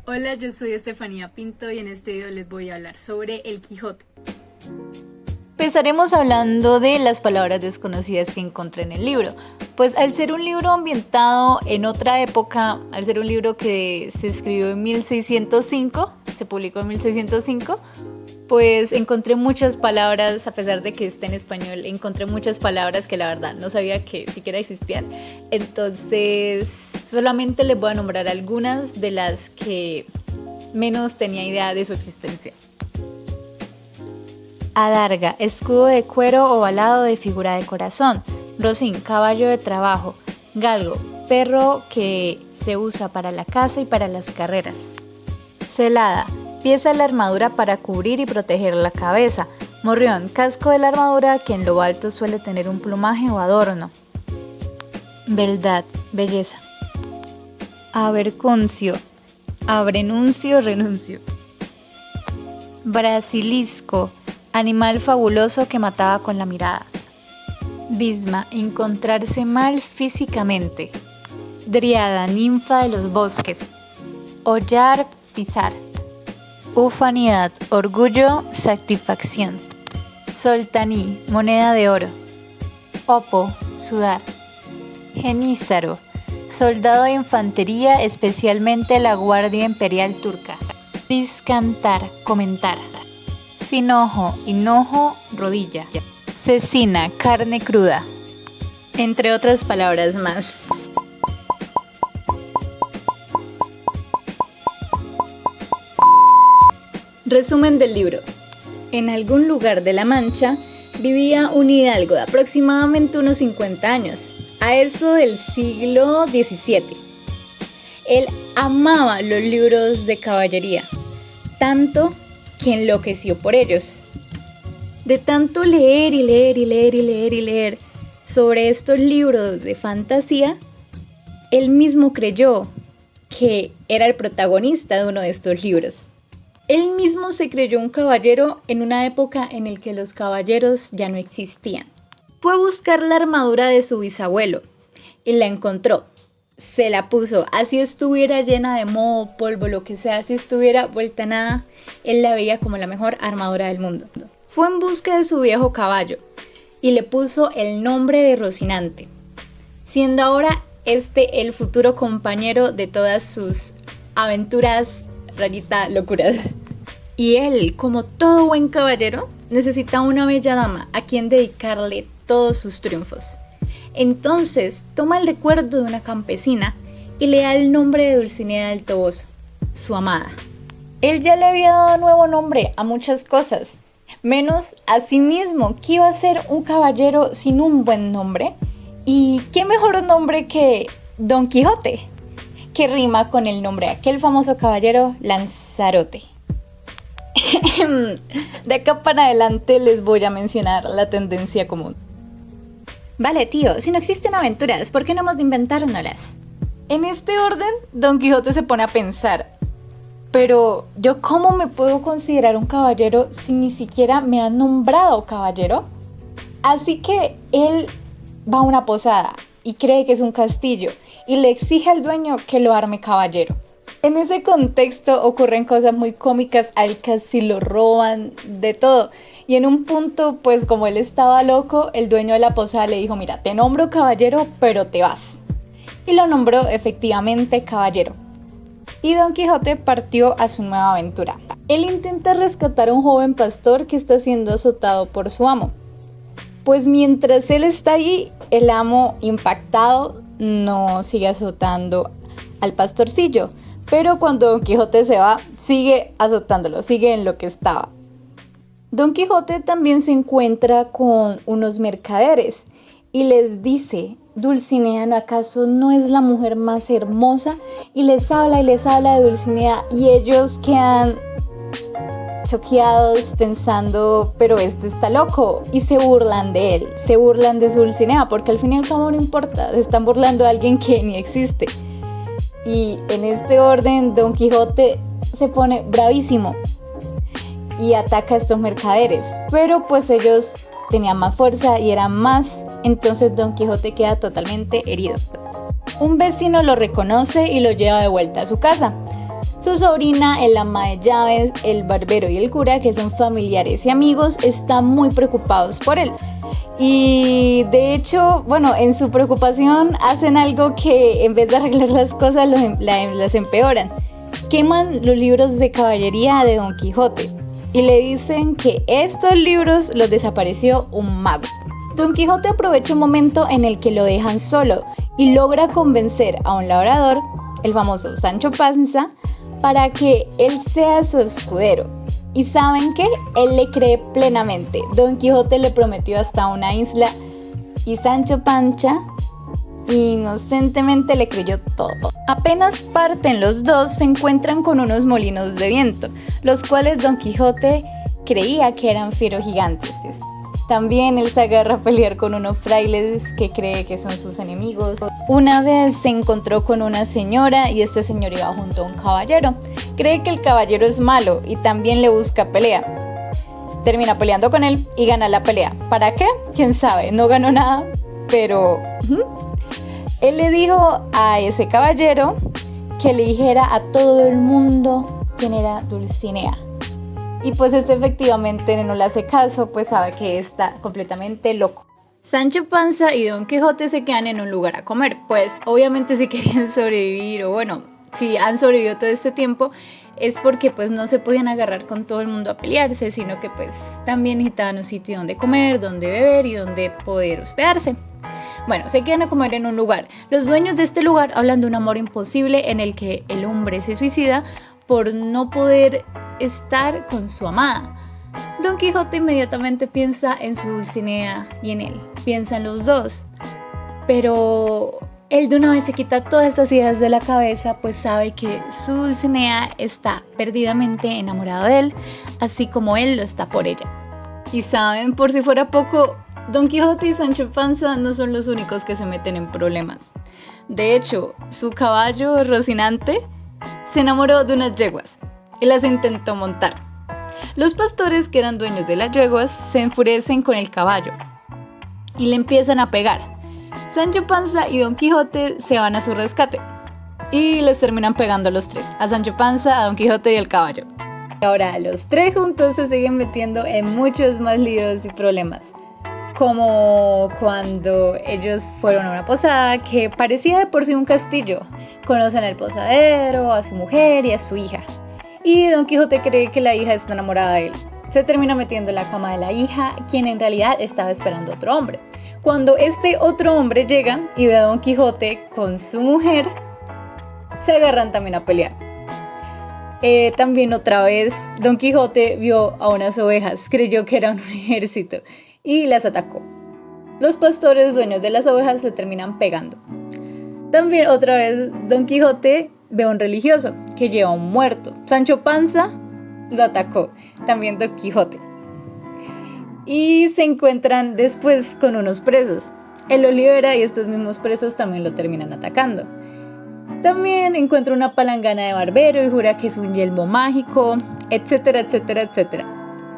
Hola, yo soy Estefanía Pinto y en este video les voy a hablar sobre El Quijote. Empezaremos hablando de las palabras desconocidas que encontré en el libro. Pues al ser un libro ambientado en otra época, al ser un libro que se escribió en 1605, se publicó en 1605, pues encontré muchas palabras, a pesar de que esté en español, encontré muchas palabras que la verdad no sabía que siquiera existían. Entonces, solamente les voy a nombrar algunas de las que menos tenía idea de su existencia. Adarga, escudo de cuero ovalado de figura de corazón. Rocín, caballo de trabajo. Galgo, perro que se usa para la caza y para las carreras. Celada, pieza de la armadura para cubrir y proteger la cabeza. Morrión, casco de la armadura que en lo alto suele tener un plumaje o adorno. Beldad, belleza. Avercuncio, abrenuncio, renuncio. Brasilisco, animal fabuloso que mataba con la mirada. Bisma, encontrarse mal físicamente. Driada, ninfa de los bosques. Hollar, pisar. Ufanidad, orgullo, satisfacción. Soltaní, moneda de oro. Opo, sudar. Genízaro, soldado de infantería, especialmente la Guardia Imperial Turca. Discantar, comentar. Finojo, hinojo, rodilla. Cecina, carne cruda. Entre otras palabras más. Resumen del libro. En algún lugar de La Mancha vivía un hidalgo de aproximadamente unos 50 años, a eso del siglo XVII. Él amaba los libros de caballería, tanto que enloqueció por ellos. De tanto leer y leer y leer y leer y leer sobre estos libros de fantasía, él mismo creyó que era el protagonista de uno de estos libros. Él mismo se creyó un caballero en una época en la que los caballeros ya no existían. Fue a buscar la armadura de su bisabuelo y la encontró. Se la puso, así estuviera llena de moho, polvo, lo que sea, si estuviera vuelta a nada, él la veía como la mejor armadura del mundo. Fue en busca de su viejo caballo y le puso el nombre de Rocinante, siendo ahora el futuro compañero de todas sus aventuras, locuras. Y él, como todo buen caballero, necesita una bella dama a quien dedicarle todos sus triunfos. Entonces toma el recuerdo de una campesina y le da el nombre de Dulcinea del Toboso, su amada. Él ya le había dado nuevo nombre a muchas cosas, menos a sí mismo, que iba a ser un caballero sin un buen nombre. Y qué mejor nombre que Don Quijote, que rima con el nombre de aquel famoso caballero Lanzarote. De acá para adelante les voy a mencionar la tendencia común. Vale, tío, si no existen aventuras, ¿por qué no hemos de inventárnoslas? En este orden, Don Quijote se pone a pensar, pero ¿yo cómo me puedo considerar un caballero si ni siquiera me han nombrado caballero? Así que él va a una posada y cree que es un castillo y le exige al dueño que lo arme caballero. En ese contexto ocurren cosas muy cómicas, a él casi lo roban, de todo. Y en un punto, pues como él estaba loco, el dueño de la posada le dijo, mira, te nombro caballero, pero te vas. Y lo nombró efectivamente caballero. Y Don Quijote partió a su nueva aventura. Él intenta rescatar a un joven pastor que está siendo azotado por su amo. Pues mientras él está allí, el amo, impactado, no sigue azotando al pastorcillo. Pero cuando Don Quijote se va, sigue azotándolo, sigue en lo que estaba. Don Quijote también se encuentra con unos mercaderes y les dice, Dulcinea, ¿no acaso no es la mujer más hermosa? Y les habla de Dulcinea y ellos quedan choqueados pensando, pero este está loco, y se burlan de él, se burlan de su Dulcinea, porque al fin y al cabo no importa, se están burlando de alguien que ni existe. Y en este orden Don Quijote se pone bravísimo y ataca a estos mercaderes, pero pues ellos tenían más fuerza y eran más, entonces Don Quijote queda totalmente herido. Un vecino lo reconoce y lo lleva de vuelta a su casa. Su sobrina, el ama de llaves, el barbero y el cura, que son familiares y amigos, están muy preocupados por él. Y de hecho, bueno, en su preocupación hacen algo que en vez de arreglar las cosas las empeoran. Queman los libros de caballería de Don Quijote y le dicen que estos libros los desapareció un mago. Don Quijote aprovecha un momento en el que lo dejan solo y logra convencer a un labrador, el famoso Sancho Panza, para que él sea su escudero. ¿Y saben qué? Él le cree plenamente. Don Quijote le prometió hasta una isla y Sancho Panza inocentemente le creyó todo. Apenas parten los dos, se encuentran con unos molinos de viento, los cuales Don Quijote creía que eran fieros gigantes. También él se agarra a pelear con unos frailes que cree que son sus enemigos. Una vez se encontró con una señora y este señor iba junto a un caballero. Cree que el caballero es malo y también le busca pelea. Termina peleando con él y gana la pelea. ¿Para qué? ¿Quién sabe? No ganó nada, pero él le dijo a ese caballero que le dijera a todo el mundo quién era Dulcinea. Y pues efectivamente no le hace caso, pues sabe que está completamente loco. Sancho Panza y Don Quijote se quedan en un lugar a comer, pues obviamente si querían sobrevivir, o bueno, si han sobrevivido todo este tiempo, es porque pues no se podían agarrar con todo el mundo a pelearse, sino que pues también necesitaban un sitio donde comer, donde beber y donde poder hospedarse. Bueno, se quedan a comer en un lugar. Los dueños de este lugar hablan de un amor imposible en el que el hombre se suicida por no poder estar con su amada. Don Quijote inmediatamente piensa en su Dulcinea y en él, piensa en los dos, pero él de una vez se quita todas estas ideas de la cabeza, pues sabe que su Dulcinea está perdidamente enamorado de él, así como él lo está por ella. Y saben, por si fuera poco, Don Quijote y Sancho Panza no son los únicos que se meten en problemas. De hecho, su caballo Rocinante se enamoró de unas yeguas y las intentó montar. Los pastores, que eran dueños de las yeguas, se enfurecen con el caballo y le empiezan a pegar. Sancho Panza y Don Quijote se van a su rescate y les terminan pegando a los tres, a Sancho Panza, a Don Quijote y al caballo. Ahora los tres juntos se siguen metiendo en muchos más líos y problemas, como cuando ellos fueron a una posada que parecía de por sí un castillo. Conocen al posadero, a su mujer y a su hija. Y Don Quijote cree que la hija está enamorada de él. Se termina metiendo en la cama de la hija, quien en realidad estaba esperando a otro hombre. Cuando este otro hombre llega y ve a Don Quijote con su mujer, se agarran también a pelear. También otra vez Don Quijote vio a unas ovejas, creyó que era un ejército y las atacó. Los pastores dueños de las ovejas se terminan pegando. También otra vez Don Quijote ve a un religioso que lleva a un muerto. Sancho Panza lo atacó, también Don Quijote. Y se encuentran después con unos presos. Él lo libera y estos mismos presos también lo terminan atacando. También encuentra una palangana de barbero y jura que es un yelmo mágico, etcétera, etcétera, etcétera.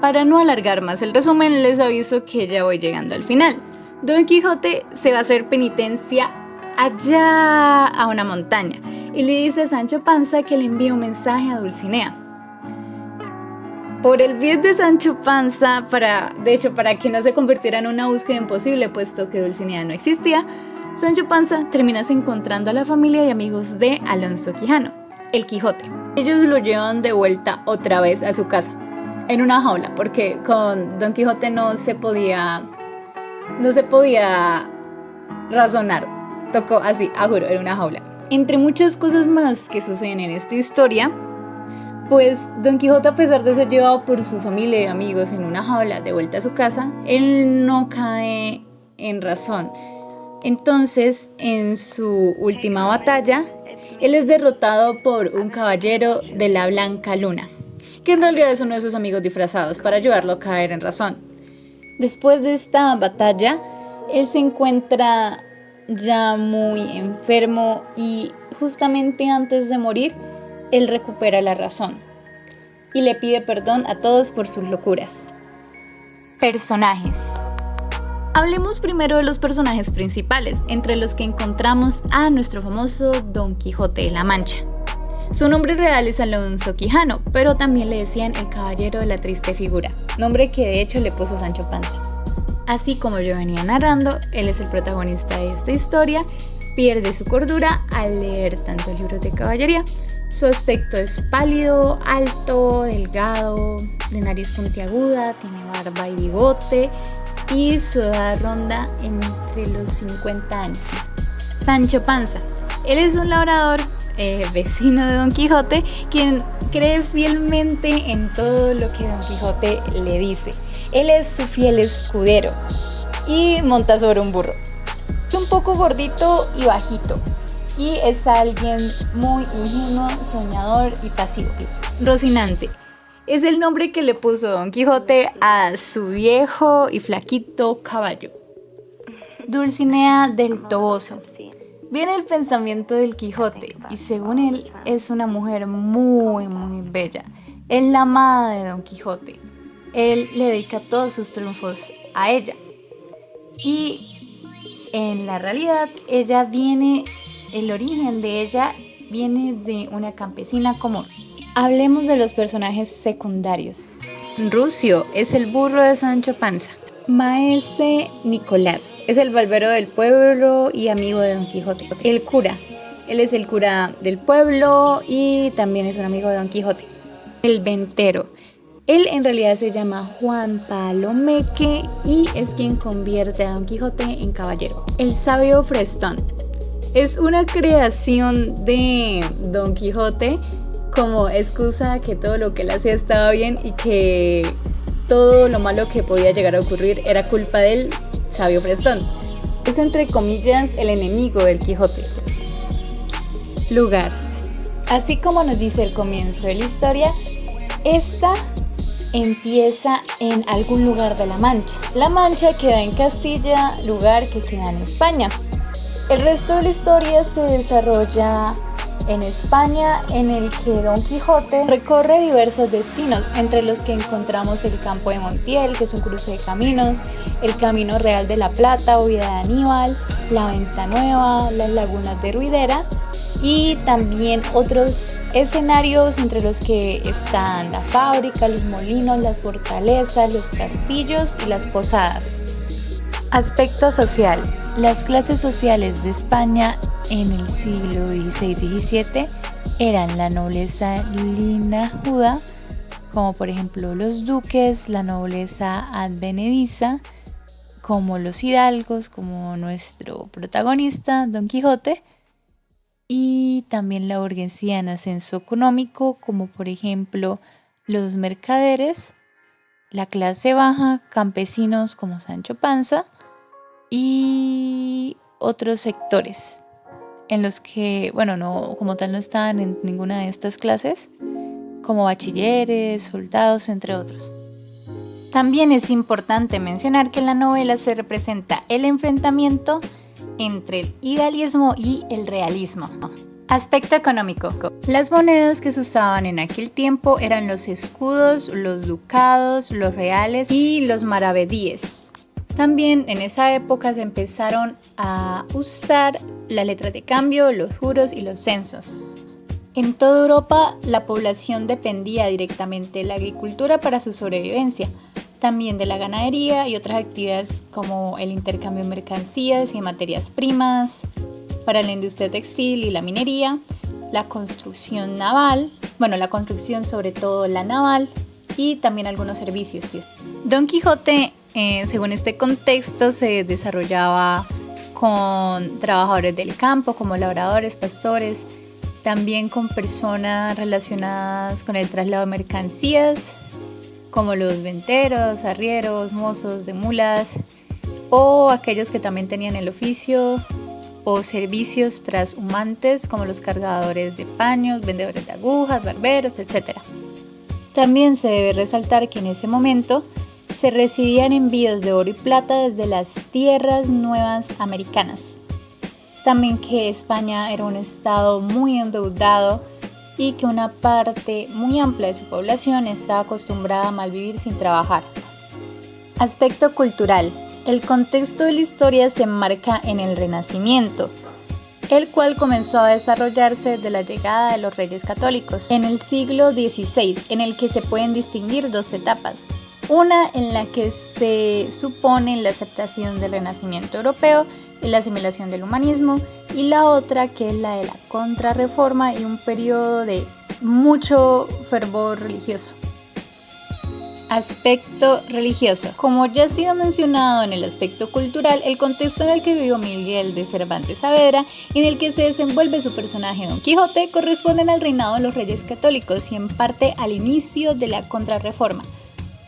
Para no alargar más el resumen, les aviso que ya voy llegando al final. Don Quijote se va a hacer penitencia allá a una montaña y le dice a Sancho Panza que le envíe un mensaje a Dulcinea. Por el bien de Sancho Panza, para que no se convirtiera en una búsqueda imposible, puesto que Dulcinea no existía, Sancho Panza termina encontrando a la familia y amigos de Alonso Quijano, el Quijote. Ellos lo llevan de vuelta otra vez a su casa, en una jaula, porque con Don Quijote no se podía razonar, tocó así, a juro, en una jaula. Entre muchas cosas más que suceden en esta historia, pues Don Quijote, a pesar de ser llevado por su familia y amigos en una jaula de vuelta a su casa, él no cae en razón. Entonces, en su última batalla, él es derrotado por un caballero de la Blanca Luna, que en realidad es uno de sus amigos disfrazados para ayudarlo a caer en razón. Después de esta batalla, él se encuentra ya muy enfermo y justamente antes de morir, él recupera la razón y le pide perdón a todos por sus locuras. Personajes. Hablemos primero de los personajes principales, entre los que encontramos a nuestro famoso Don Quijote de la Mancha. Su nombre real es Alonso Quijano, pero también le decían el caballero de la triste figura, nombre que de hecho le puso Sancho Panza. Así como yo venía narrando, él es el protagonista de esta historia, pierde su cordura al leer tantos libros de caballería. Su aspecto es pálido, alto, delgado, de nariz puntiaguda, tiene barba y bigote y su edad ronda entre los 50 años. Sancho Panza. Él es un labrador, vecino de Don Quijote, quien cree fielmente en todo lo que Don Quijote le dice. Él es su fiel escudero y monta sobre un burro. Es un poco gordito y bajito y es alguien muy ingenuo, soñador y pasivo. Rocinante es el nombre que le puso Don Quijote a su viejo y flaquito caballo. Dulcinea del Toboso. Viene el pensamiento del Quijote y según él es una mujer muy bella. Es la amada de Don Quijote. Él le dedica todos sus triunfos a ella. Y en la realidad el origen de ella viene de una campesina común. Hablemos de los personajes secundarios. Rucio es el burro de Sancho Panza. Maese Nicolás es el barbero del pueblo y amigo de Don Quijote. El cura, él es el cura del pueblo y también es un amigo de Don Quijote. El ventero, él en realidad se llama Juan Palomeque y es quien convierte a Don Quijote en caballero. El sabio Frestón es una creación de Don Quijote como excusa que todo lo que él hacía estaba bien y que todo lo malo que podía llegar a ocurrir era culpa del sabio Frestón. Es entre comillas el enemigo del Quijote. Lugar. Así como nos dice el comienzo de la historia, esta empieza en algún lugar de La Mancha. La Mancha queda en Castilla, lugar que queda en España. El resto de la historia se desarrolla en España, en el que Don Quijote recorre diversos destinos, entre los que encontramos el Campo de Montiel, que es un cruce de caminos, el Camino Real de la Plata o Vía de Aníbal, la Venta Nueva, las lagunas de Ruidera y también otros escenarios entre los que están la fábrica, los molinos, las fortalezas, los castillos y las posadas. Aspecto social. Las clases sociales de España en el siglo XVI y XVII eran la nobleza linajuda, como por ejemplo los duques, la nobleza advenediza, como los hidalgos, como nuestro protagonista, Don Quijote, y también la burguesía en ascenso económico, como por ejemplo los mercaderes, la clase baja, campesinos como Sancho Panza, y otros sectores en los que, no, como tal no estaban en ninguna de estas clases, como bachilleres, soldados, entre otros. También es importante mencionar que en la novela se representa el enfrentamiento entre el idealismo y el realismo. Aspecto económico. Las monedas que se usaban en aquel tiempo eran los escudos, los ducados, los reales y los maravedíes. También en esa época se empezaron a usar las letras de cambio, los juros y los censos. En toda Europa la población dependía directamente de la agricultura para su sobrevivencia, también de la ganadería y otras actividades como el intercambio de mercancías y de materias primas, para la industria textil y la minería, la construcción naval, la construcción sobre todo la naval y también algunos servicios. Don Quijote, según este contexto, se desarrollaba con trabajadores del campo como labradores, pastores, también con personas relacionadas con el traslado de mercancías como los venteros, arrieros, mozos de mulas o aquellos que también tenían el oficio o servicios trashumantes como los cargadores de paños, vendedores de agujas, barberos, etc. También se debe resaltar que en ese momento se recibían envíos de oro y plata desde las tierras nuevas americanas. También que España era un estado muy endeudado y que una parte muy amplia de su población estaba acostumbrada a malvivir sin trabajar. Aspecto cultural. El contexto de la historia se enmarca en el Renacimiento. el cual comenzó a desarrollarse desde la llegada de los Reyes Católicos en el siglo XVI, en el que se pueden distinguir dos etapas. Una en la que se supone la aceptación del Renacimiento europeo y la asimilación del humanismo, y la otra que es la de la Contrarreforma y un periodo de mucho fervor religioso. Aspecto religioso. Como ya ha sido mencionado en el aspecto cultural, el contexto en el que vivió Miguel de Cervantes Saavedra y en el que se desenvuelve su personaje Don Quijote corresponden al reinado de los Reyes Católicos y en parte al inicio de la Contrarreforma,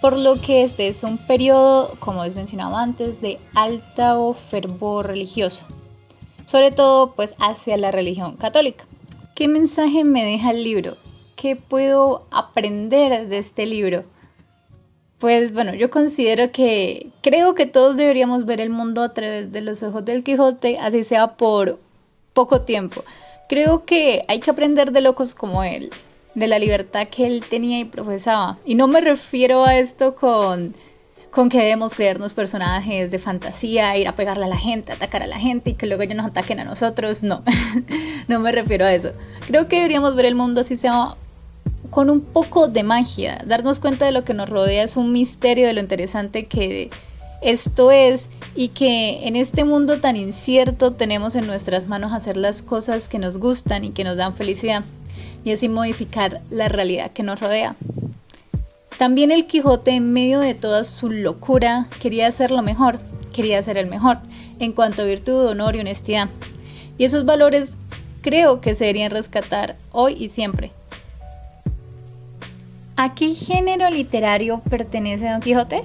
por lo que este es un periodo, como les mencionaba antes, de alto fervor religioso, sobre todo pues hacia la religión católica. ¿Qué mensaje me deja el libro? ¿Qué puedo aprender de este libro? Pues bueno, yo creo que todos deberíamos ver el mundo a través de los ojos del Quijote, así sea por poco tiempo. Creo que hay que aprender de locos como él, de la libertad que él tenía y profesaba. Y no me refiero a esto con que debemos crearnos personajes de fantasía, ir a pegarle a la gente, atacar a la gente y que luego ellos nos ataquen a nosotros. No, no me refiero a eso. Creo que deberíamos ver el mundo así sea con un poco de magia, darnos cuenta de lo que nos rodea es un misterio de lo interesante que esto es y que en este mundo tan incierto tenemos en nuestras manos hacer las cosas que nos gustan y que nos dan felicidad y así modificar la realidad que nos rodea. También el Quijote, en medio de toda su locura, quería ser lo mejor, quería ser el mejor en cuanto a virtud, honor y honestidad. Y esos valores creo que se deberían rescatar hoy y siempre. ¿A qué género literario pertenece Don Quijote?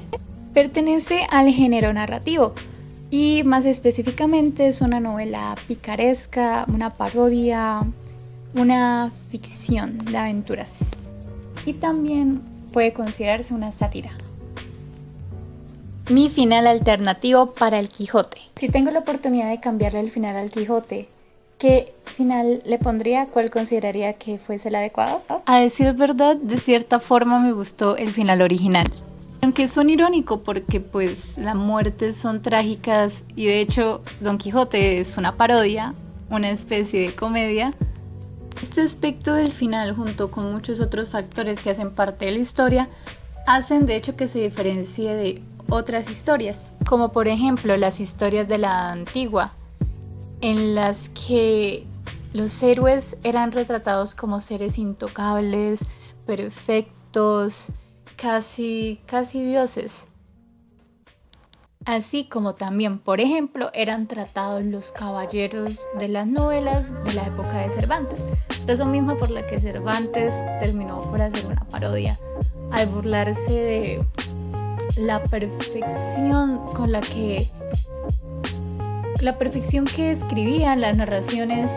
Pertenece al género narrativo y más específicamente es una novela picaresca, una parodia, una ficción de aventuras y también puede considerarse una sátira. Mi final alternativo para el Quijote. Si tengo la oportunidad de cambiarle el final al Quijote, ¿qué final le pondría? ¿Cuál consideraría que fuese el adecuado? A decir verdad, de cierta forma me gustó el final original. Aunque suena irónico porque pues las muertes son trágicas y de hecho Don Quijote es una parodia, una especie de comedia. Este aspecto del final junto con muchos otros factores que hacen parte de la historia hacen de hecho que se diferencie de otras historias, como por ejemplo las historias de la Edad Antigua, en las que los héroes eran retratados como seres intocables, perfectos, casi dioses. Así como también, por ejemplo, eran tratados los caballeros de las novelas de la época de Cervantes. Razón misma por la que Cervantes terminó por hacer una parodia, al burlarse de la perfección que escribían las narraciones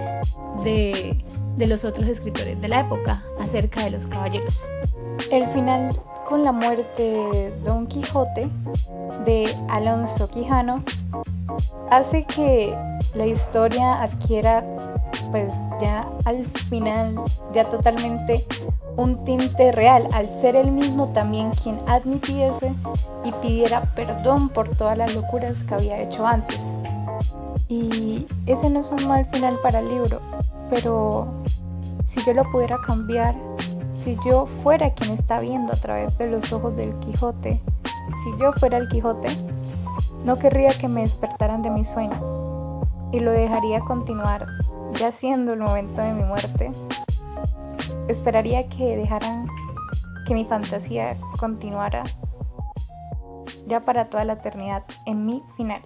de los otros escritores de la época acerca de los caballeros. El final con la muerte de Don Quijote de Alonso Quijano hace que la historia adquiera pues ya al final ya totalmente un tinte real, al ser él mismo también quien admitiese y pidiera perdón por todas las locuras que había hecho antes. Y ese no es un mal final para el libro, pero si yo lo pudiera cambiar, si yo fuera quien está viendo a través de los ojos del Quijote, si yo fuera el Quijote, no querría que me despertaran de mi sueño y lo dejaría continuar, ya siendo el momento de mi muerte. Esperaría que dejaran que mi fantasía continuara ya para toda la eternidad en mi final.